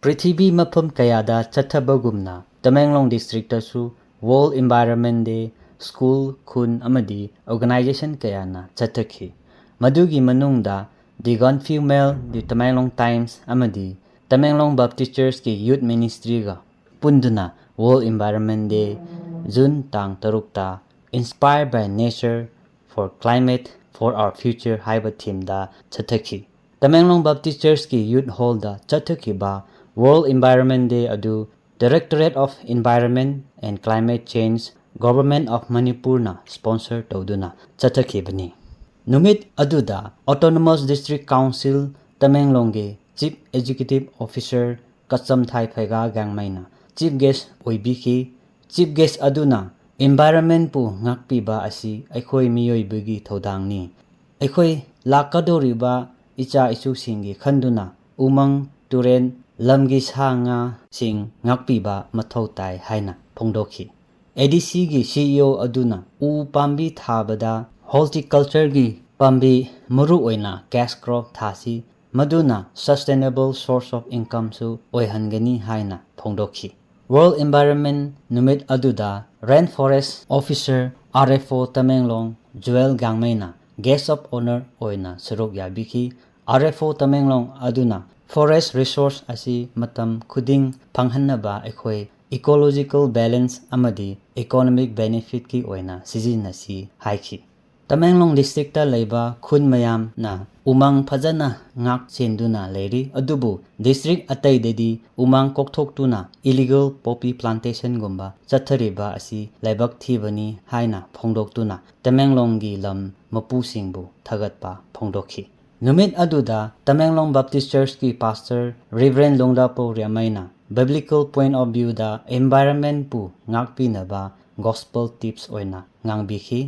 ꯄ꯭ꯔꯤꯊꯤꯕꯤ ꯃꯐꯝ ꯀꯌꯥꯗ ꯆꯠꯊꯕꯒꯨꯝꯅ ꯇꯃꯦꯡꯂꯣꯡ ꯗꯤꯁꯇ꯭ꯔꯤꯛꯇꯁꯨ ꯋꯥꯔꯜꯗ ꯏꯟꯚꯥꯏꯔꯟꯃꯦꯟ ꯗꯦ ꯁ꯭ꯀꯨꯜ, ꯈꯨꯟ ꯑꯃꯗꯤ ꯑꯣꯔꯒꯅꯥꯏꯖꯦꯁꯟ ꯀꯌꯥꯅ ꯆꯠꯊꯈꯤ꯫ ꯃꯗꯨꯒꯤ ꯃꯅꯨꯡꯗ ꯗꯤ ꯒꯟꯐ꯭ꯌꯨꯃꯦꯜ, ꯗꯤ ꯇꯃꯦꯡꯂꯣꯡ ꯇꯥꯏꯝꯁ ꯑꯃꯗꯤ ꯇꯃꯦꯡꯂꯣꯡ ꯕꯞꯇꯤꯁ ꯆꯔꯆꯀꯤ ꯌꯨꯊ ꯃꯤꯅꯤꯁꯇ꯭ꯔꯤꯒ ꯄꯨꯟꯗꯨꯅ ꯋꯥꯔꯜꯗ ꯏꯟꯚꯥꯏꯔꯟꯃꯦꯟ ꯗꯦ ꯖꯨꯟ ꯇꯥꯡ 6ꯇ inspire by nature for climate for our future ꯍꯥꯏꯕ ꯊꯤꯝꯗ ꯆꯠꯊꯈꯤ꯫ ꯇꯃꯦꯡꯂꯣꯡ ꯕꯞꯇꯤꯁ ꯆꯔꯆꯀꯤ ꯌꯨꯊ ꯍꯣꯜꯗ ꯆꯠꯊꯈꯤꯕ ꯋꯥꯔꯜꯗ ꯏꯟꯚꯥꯏꯔꯟꯃꯦꯟ ꯗꯦ ꯑꯗꯨ directorate of environment and climate change, government of ꯃꯅꯤꯄꯨꯔꯅ ꯁ꯭ꯄꯣꯟꯁꯔ ꯇꯧꯗꯨꯅ ꯆꯠꯊꯈꯤꯕꯅꯤ꯫ ꯅꯨꯃꯤꯠ ꯑꯗꯨꯗ ꯑꯣꯇꯣꯅꯣꯃꯁ ꯗꯤꯁꯇ꯭ꯔꯤꯛ ꯀꯥꯎꯟꯁꯤꯜ ꯇꯃꯦꯡꯂꯣꯡꯒꯤ chief executive officer Kachamthai Pheiga ꯒꯥꯡꯃꯩꯅ ꯆꯤꯐ ꯒꯦꯁꯠ ꯑꯣꯏꯕꯤꯈꯤ꯫ ꯆꯤꯐ ꯒꯦꯁꯠ ꯑꯗꯨꯅ ꯏꯟꯚꯥꯏꯔꯟꯃꯦꯟꯠꯄꯨ ꯉꯥꯛꯄꯤꯕ ꯑꯁꯤ ꯑꯩꯈꯣꯏ ꯃꯤꯑꯣꯏꯕꯒꯤ ꯊꯧꯗꯥꯡꯅꯤ꯫ ꯑꯩꯈꯣꯏ ꯂꯥꯛꯀꯗꯧꯔꯤꯕ ꯏꯆꯥ-ꯏꯁꯨꯁꯤꯡꯒꯤ ꯈꯟꯗꯨꯅ ꯎꯃꯪ, ꯇꯨꯔꯦꯜ, ꯂꯝꯒꯤ ꯁꯥ-ꯉꯥꯁꯤꯡ ꯉꯥꯛꯄꯤꯕ ꯃꯊꯧ ꯇꯥꯏ ꯍꯥꯏꯅ ꯐꯣꯡꯗꯣꯛꯈꯤ꯫ ꯑꯦꯗꯤꯁꯤꯒꯤ ꯁꯤꯏꯑꯣ ꯑꯗꯨꯅ ꯎ ꯄꯥꯝꯕꯤ ꯊꯥꯕꯗ ꯍꯣꯔꯇꯤꯀꯜꯆꯔꯒꯤ ꯄꯥꯝꯕꯤ ꯃꯔꯨꯑꯣꯏꯅ ꯀꯦꯁ ꯀ꯭ꯔꯣꯞ ꯊꯥꯁꯤ, ꯃꯗꯨꯅ ꯁꯁꯇꯦꯅꯦꯕꯜ ꯁꯣꯔꯁ ꯑꯣꯐ ꯏꯟꯀꯝꯁꯨ ꯑꯣꯏꯍꯟꯒꯅꯤ ꯍꯥꯏꯅ ꯐꯣꯡꯗꯣꯛꯈꯤ꯫ ꯋꯥꯔꯜꯗ ꯏꯟꯚꯥꯏꯔꯟꯃꯦꯟ ꯅꯨꯃꯤꯠ ꯑꯗꯨꯗ range forest officer RFO Tamenglong Juel ꯒꯥꯡꯃꯩꯅ ꯒꯦꯁꯠ ꯑꯣꯐ ꯑꯣꯅꯔ ꯑꯣꯏꯅ ꯁꯔꯨꯛ ꯌꯥꯕꯤꯈꯤ꯫ ꯑꯥꯔ.ꯑꯦꯐ.ꯑꯣ ꯇꯃꯦꯡꯂꯣꯡ ꯑꯗꯨꯅ ꯐꯣꯔꯦꯁꯠ ꯔꯤꯁꯣꯔꯁ ꯑꯁꯤ ꯃꯇꯝ ꯈꯨꯗꯤꯡ ꯐꯪꯍꯟꯅꯕ ꯑꯩꯈꯣꯏ ꯏꯀꯣꯂꯣꯖꯤꯀꯦꯜ ꯕꯦꯂꯦꯟꯁ ꯑꯃꯗꯤ ꯏꯀꯣꯅꯣꯃꯤꯛ ꯕꯦꯅꯤꯐꯤꯠꯀꯤ ꯑꯣꯏꯅ ꯁꯤꯖꯤꯟꯅꯁꯤ ꯍꯥꯏꯈꯤ꯫ ꯇꯃꯦꯡꯂꯣꯡ ꯗꯤꯁꯇ꯭ꯔꯤꯛꯇ ꯂꯩꯕ ꯈꯨꯟ ꯃꯌꯥꯝꯅ ꯎꯃꯪ ꯐꯖꯅ ꯉꯥꯛ-ꯁꯦꯟꯗꯨꯅ ꯂꯩꯔꯤ, ꯑꯗꯨꯕꯨ ꯗꯤꯁꯇ꯭ꯔꯤꯛ ꯑꯇꯩꯗꯗꯤ ꯎꯃꯪ ꯀꯣꯛꯊꯣꯛꯇꯨꯅ ꯏꯂꯤꯒꯦꯜ ꯄꯣꯄꯤ ꯄ꯭ꯂꯥꯟꯇꯦꯁꯟꯒꯨꯝꯕ ꯆꯠꯊꯔꯤꯕ ꯑꯁꯤ ꯂꯥꯏꯕꯛ ꯊꯤꯕꯅꯤ ꯍꯥꯏꯅ ꯐꯣꯡꯗꯣꯛꯇꯨꯅ ꯇꯃꯦꯡꯂꯣꯡꯒꯤ ꯂꯝ ꯃꯄꯨꯁꯤꯡꯕꯨ ꯊꯥꯒꯠꯄ ꯐꯣꯡꯗꯣꯛꯈꯤ꯫ ꯅꯨꯃꯤꯠ ꯑꯗꯨꯗ ꯇꯃꯦꯡꯂꯣꯡ ꯕꯞꯇꯤꯁ ꯆꯔꯆꯀꯤ ꯄꯥꯁꯇꯔ ꯔꯤꯚꯔꯦꯟ ꯂꯣꯡꯗꯥꯄꯣ ꯔꯤꯌꯥꯃꯩꯅ ꯕꯤꯕ꯭ꯂꯤꯀꯦꯜ ꯄꯣꯏꯟꯠ ꯑꯣꯐ ꯚ꯭ꯌꯨꯗ ꯏꯟꯚꯥꯏꯔꯟꯃꯦꯟꯠꯄꯨ ꯉꯥꯛꯄꯤꯅꯕ ꯒꯣꯁꯄꯦꯜ ꯇꯤꯞꯁ ꯑꯣꯏꯅ ꯉꯥꯡꯕꯤꯈꯤ꯫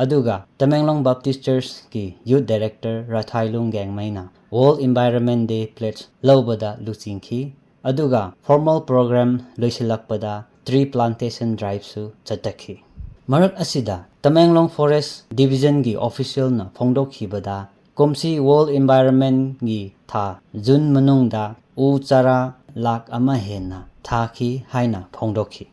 ꯑꯗꯨꯒ ꯇꯃꯦꯡꯂꯣꯡ ꯕꯞꯇꯤꯁ ꯆꯔꯆꯀꯤ ꯌꯨꯊ ꯗꯥꯏꯔꯦꯛꯇꯔ ꯔꯥꯊꯥꯏꯂꯨꯡ ꯒꯦꯡꯃꯩꯅ ꯋꯥꯔꯜꯗ ꯏꯟꯚꯥꯏꯔꯟꯃꯦꯟ ꯗꯦ ꯄ꯭ꯂꯦꯗꯖ ꯂꯧꯕꯗ ꯂꯨꯆꯤꯡꯈꯤ꯫ ꯑꯗꯨꯒ ꯐꯣꯔꯃꯦꯜ ꯄ꯭ꯔꯣꯒ꯭ꯔꯥꯝ ꯂꯣꯏꯁꯤꯜꯂꯛꯄꯗ ꯇ꯭ꯔꯤ ꯄ꯭ꯂꯥꯟꯇꯦꯁꯟ ꯗ꯭ꯔꯥꯏꯚꯁꯨ ꯆꯠꯊꯈꯤ꯫ ꯃꯔꯛ ꯑꯁꯤꯗ ꯇꯃꯦꯡꯂꯣꯡ ꯐꯣꯔꯦꯁꯠ ꯗꯤꯚꯤꯖꯟꯒꯤ ꯑꯣꯐꯤꯁꯤꯌꯦꯜꯅ ꯐꯣꯡꯗꯣꯛꯈꯤꯕꯗ ꯀꯨꯝꯁꯤ ꯋꯥꯔꯜꯗ ꯏꯟꯚꯥꯏꯔꯟꯃꯦꯟꯠꯒꯤ ꯊꯥ ꯖꯨꯟ ꯃꯅꯨꯡꯗ ꯎ ꯆꯥꯔꯥ ꯂꯥꯈ 1 ꯍꯦꯟꯅ ꯊꯥꯈꯤ ꯍꯥꯏꯅ ꯐꯣꯡꯗꯣꯛꯈꯤ꯫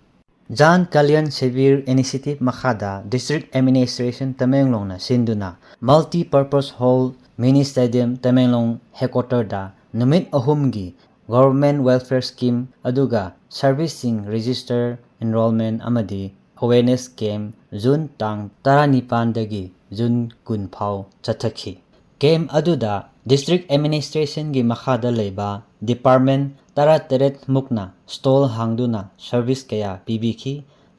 ꯖꯥꯟ ꯀꯜꯌꯥꯟ ꯁꯦꯚꯤꯌꯔ ꯏꯅꯤꯁꯤꯌꯦꯇꯤꯚ ꯃꯈꯥꯗ ꯗꯤꯁꯇ꯭ꯔꯤꯛ ꯑꯦꯗꯃꯤꯅꯤꯁꯇ꯭ꯔꯦꯁꯟ ꯇꯃꯦꯡꯂꯣꯡꯅ ꯁꯤꯟꯗꯨꯅ ꯃꯜꯇꯤ-ꯄꯔꯄꯁ ꯍꯣꯜ ꯃꯤꯅꯤ ꯁ꯭ꯇꯦꯗꯤꯌꯝ ꯇꯃꯦꯡꯂꯣꯡ ꯍꯦꯗꯀ꯭ꯋꯥꯔꯇꯔꯗ ꯅꯨꯃꯤꯠ 3ꯒꯤ ꯒꯚꯔꯟꯃꯦꯟꯠ ꯋꯦꯜꯐꯦꯌꯔ ꯁ꯭ꯀꯤꯝ ꯑꯗꯨꯒ ꯁꯔꯚꯤꯁꯁꯤꯡ ꯔꯦꯖꯤꯁꯇꯔ, ꯑꯦꯟꯔꯣꯜꯃꯦꯟꯠ ꯑꯃꯗꯤ ꯑꯦꯋꯦꯌꯔꯅꯦꯁ ꯀꯦꯝꯞ ꯖꯨꯟ ꯇꯥꯡ 19ꯗꯒꯤ ꯖꯨꯟ 20 ꯐꯥꯎ ꯆꯠꯊꯈꯤ꯫ ꯀꯦꯝꯞ ꯑꯗꯨꯗ ꯗꯤꯁꯇ꯭ꯔꯤꯛ ꯑꯦꯗꯃꯤꯅꯤꯁꯇ꯭ꯔꯦꯁꯟꯒꯤ ꯃꯈꯥꯗ ꯂꯩꯕ ꯗꯤꯄꯥꯔꯠꯃꯦꯟꯠ 18 ꯃꯨꯛꯅ ꯁ꯭ꯇꯣꯜ ꯍꯥꯡꯗꯨꯅ ꯁꯔꯚꯤꯁ ꯀꯌꯥ ꯄꯤꯕꯤꯈꯤ꯫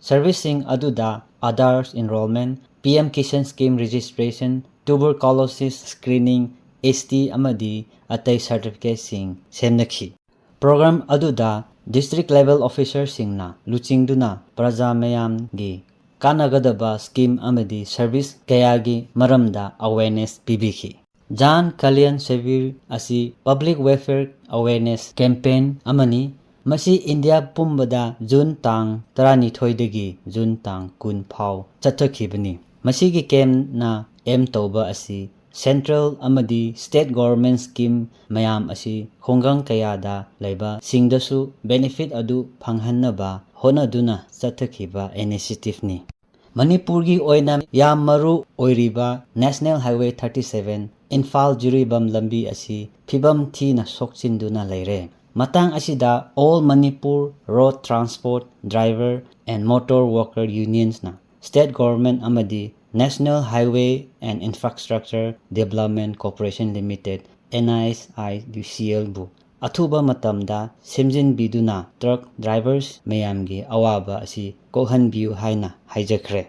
ꯁꯔꯚꯤꯁꯁꯤꯡ ꯑꯗꯨꯗ Aadhaar enrolment, PM Kisan scheme registration, tuberculosis screening, ST. ꯑꯃꯗꯤ ꯑꯇꯩ ꯁꯔꯇꯤꯐꯤꯀꯦꯠꯁꯤꯡ ꯁꯦꯝꯅꯈꯤ꯫ ꯄ꯭ꯔꯣꯒ꯭ꯔꯥꯝ ꯑꯗꯨꯗ ꯗꯤꯁꯇ꯭ꯔꯤꯛ ꯂꯦꯚꯦꯜ ꯑꯣꯐꯤꯁꯥꯔꯁꯤꯡꯅ ꯂꯨꯆꯤꯡꯗꯨꯅ ꯄ꯭ꯔꯖꯥ ꯃꯌꯥꯝꯒꯤ ꯀꯥꯟꯅꯒꯗꯕ ꯁ꯭ꯀꯤꯝ ꯑꯃꯗꯤ ꯁꯔꯚꯤꯁ ꯀꯌꯥꯒꯤ ꯃꯔꯝꯗ ꯑꯦꯋꯦꯌꯔꯅꯦꯁ ꯄꯤꯕꯤꯈꯤ꯫ ꯖꯥꯟ ꯀꯜꯌꯥꯟ ꯁꯦꯚꯤꯌꯔ ꯑꯁꯤ ꯄꯕ꯭ꯂꯤꯛ ꯋꯦꯜꯐꯦꯌꯔ ꯑꯦꯋꯦꯌꯔꯅꯦꯁ ꯀꯦꯝꯄꯦꯟ ꯑꯃꯅꯤ꯫ ꯃꯁꯤ ꯏꯟꯗꯤꯌꯥ ꯄꯨꯝꯕꯗ ꯖꯨꯟ ꯇꯥꯡ 12ꯗꯒꯤ ꯖꯨꯟ ꯇꯥꯡ 20 ꯐꯥꯎ ꯆꯠꯊꯈꯤꯕꯅꯤ꯫ ꯃꯁꯤꯒꯤ ꯀꯦꯝꯞꯅ ꯑꯦꯝ ꯇꯧꯕ ꯑꯁꯤ ꯁꯦꯟꯇ꯭ꯔꯦꯜ ꯑꯃꯗꯤ ꯁ꯭ꯇꯦꯠ ꯒꯚꯔꯟꯃꯦꯟꯠ ꯁ꯭ꯀꯤꯝ ꯃꯌꯥꯝ ꯑꯁꯤ ꯈꯨꯡꯒꯪ ꯀꯌꯥꯗ ꯂꯩꯕ ꯁꯤꯡꯗꯁꯨ ꯕꯦꯅꯤꯐꯤꯠ ꯑꯗꯨ ꯐꯪꯍꯟꯅꯕ ꯍꯣꯠꯅꯗꯨꯅ ꯆꯠꯊꯈꯤꯕ ꯏꯅꯤꯁꯤꯌꯦꯇꯤꯚꯅꯤ꯫ ꯃꯅꯤꯄꯨꯔꯒꯤ ꯑꯣꯏꯅ ꯌꯥꯝ ꯃꯔꯨ ꯑꯣꯏꯔꯤꯕ ꯅꯦꯁꯅꯦꯜ ꯍꯥꯏꯋꯦ 37 ꯏꯝꯐꯥꯜ-ꯖꯤꯔꯤꯕꯥꯝ ꯂꯝꯕꯤ ꯑꯁꯤ ꯐꯤꯕꯝ ꯊꯤꯅ ꯁꯣꯛꯆꯤꯟꯗꯨꯅ ꯂꯩꯔꯦ꯫ ꯃꯇꯥꯡ ꯑꯁꯤꯗ all Manipur road transport driver and motor worker ꯌꯨꯅꯤꯌꯟꯁꯅ ꯁ꯭ꯇꯦꯠ ꯒꯚꯔꯟꯃꯦꯟꯠ ꯑꯃꯗꯤ national highway and infrastructure development corporation limited (NISIDCL)ꯕꯨ ꯑꯊꯨꯕ ꯃꯇꯝꯗ ꯁꯦꯝꯖꯤꯟꯕꯤꯗꯨꯅ ꯇ꯭ꯔꯛ ꯗ꯭ꯔꯥꯏꯚꯔꯁ ꯃꯌꯥꯝꯒꯤ ꯑꯋꯥꯕ ꯑꯁꯤ ꯀꯣꯛꯍꯟꯕꯤꯌꯨ ꯍꯥꯏꯅ ꯍꯥꯏꯖꯈ꯭ꯔꯦ꯫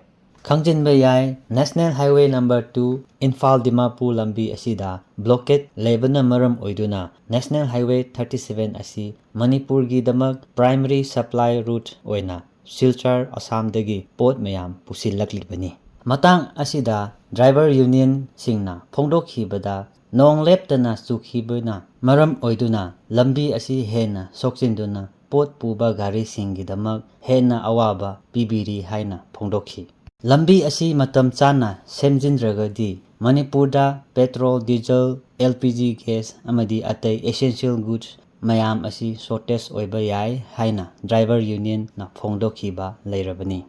ꯈꯪꯖꯤꯟꯕ ꯌꯥꯏ, ꯅꯦꯁꯅꯦꯜ ꯍꯥꯏꯋꯦ ꯅꯝꯕꯔ 2 ꯏꯝꯐꯥꯜ-ꯗꯤꯃꯥꯄꯨꯔ ꯂꯝꯕꯤ ꯑꯁꯤꯗ ꯕ꯭ꯂꯣꯀꯦꯗ ꯂꯩꯕꯅ ꯃꯔꯝ ꯑꯣꯏꯗꯨꯅ ꯅꯦꯁꯅꯦꯜ ꯍꯥꯏꯋꯦ 37 ꯑꯁꯤ ꯃꯅꯤꯄꯨꯔꯒꯤꯗꯃꯛ ꯄ꯭ꯔꯥꯏꯃꯔꯤ ꯁꯄ꯭ꯂꯥꯏ ꯔꯨꯠ ꯑꯣꯏꯅ ꯁꯤꯜꯆꯔ, ꯑꯁꯥꯝꯗꯒꯤ ꯄꯣꯠ ꯃꯌꯥꯝ ꯄꯨꯁꯤꯜꯂꯛꯂꯤꯕꯅꯤ꯫ ꯃꯇꯥꯡ ꯑꯁꯤꯗ ꯗ꯭ꯔꯥꯏꯚꯔ ꯌꯨꯅꯤꯌꯟꯁꯤꯡꯅ ꯐꯣꯡꯗꯣꯛꯈꯤꯕꯗ ꯅꯣꯡ ꯂꯦꯞꯇꯅ ꯆꯨꯈꯤꯕꯅ ꯃꯔꯝ ꯑꯣꯏꯗꯨꯅ ꯂꯝꯕꯤ ꯑꯁꯤ ꯍꯦꯟꯅ ꯁꯣꯛꯆꯤꯟꯗꯨꯅ ꯄꯣꯠ ꯄꯨꯕ ꯒꯥꯔꯤꯁꯤꯡꯒꯤꯗꯃꯛ ꯍꯦꯟꯅ ꯑꯋꯥꯕ ꯄꯤꯕꯤꯔꯤ ꯍꯥꯏꯅ ꯐꯣꯡꯗꯣꯛꯈꯤ꯫ ꯂꯝꯕꯤ ꯑꯁꯤ ꯃꯇꯝ ꯆꯥꯅ ꯁꯦꯝꯖꯤꯟꯗ꯭ꯔꯒꯗꯤ ꯃꯅꯤꯄꯨꯔꯗ ꯄꯦꯇ꯭ꯔꯣꯜ, ꯗꯤꯖꯜ, ꯑꯦꯜ.ꯄꯤ.ꯖꯤ. ꯒ꯭ꯌꯥꯁ ꯑꯃꯗꯤ ꯑꯇꯩ ꯑꯦꯁꯦꯟꯁꯤꯌꯦꯜ ꯒꯨꯗꯁ ꯃꯌꯥꯝ ꯑꯁꯤ ꯁꯣꯔꯇꯦꯖ ꯑꯣꯏꯕ ꯌꯥꯏ ꯍꯥꯏꯅ ꯗ꯭ꯔꯥꯏꯚꯔ ꯌꯨꯅꯤꯌꯟꯅ ꯐꯣꯡꯗꯣꯛꯈꯤꯕ ꯂꯩꯔꯕꯅꯤ꯫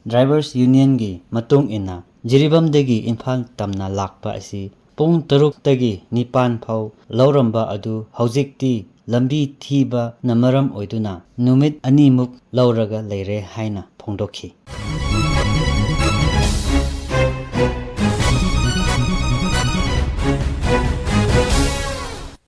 ꯗ꯭ꯔꯥꯏꯚꯔꯁ ꯌꯨꯅꯤꯌꯟꯒꯤ ꯃꯇꯨꯡ ꯏꯟꯅ ꯖꯤꯔꯤꯕꯥꯝꯗꯒꯤ ꯏꯝꯐꯥꯜ ꯇꯝꯅ ꯂꯥꯛꯄ ꯑꯁꯤ ꯄꯨꯡ 6ꯇꯒꯤ 9 ꯐꯥꯎ ꯂꯧꯔꯝꯕ ꯑꯗꯨ ꯍꯧꯖꯤꯛꯇꯤ ꯂꯝꯕꯤ ꯊꯤꯕꯅ ꯃꯔꯝ ꯑꯣꯏꯗꯨꯅ ꯅꯨꯃꯤꯠ 2ꯃꯨꯛ ꯂꯧꯔꯒ ꯂꯩꯔꯦ ꯍꯥꯏꯅ ꯐꯣꯡꯗꯣꯛꯈꯤ꯫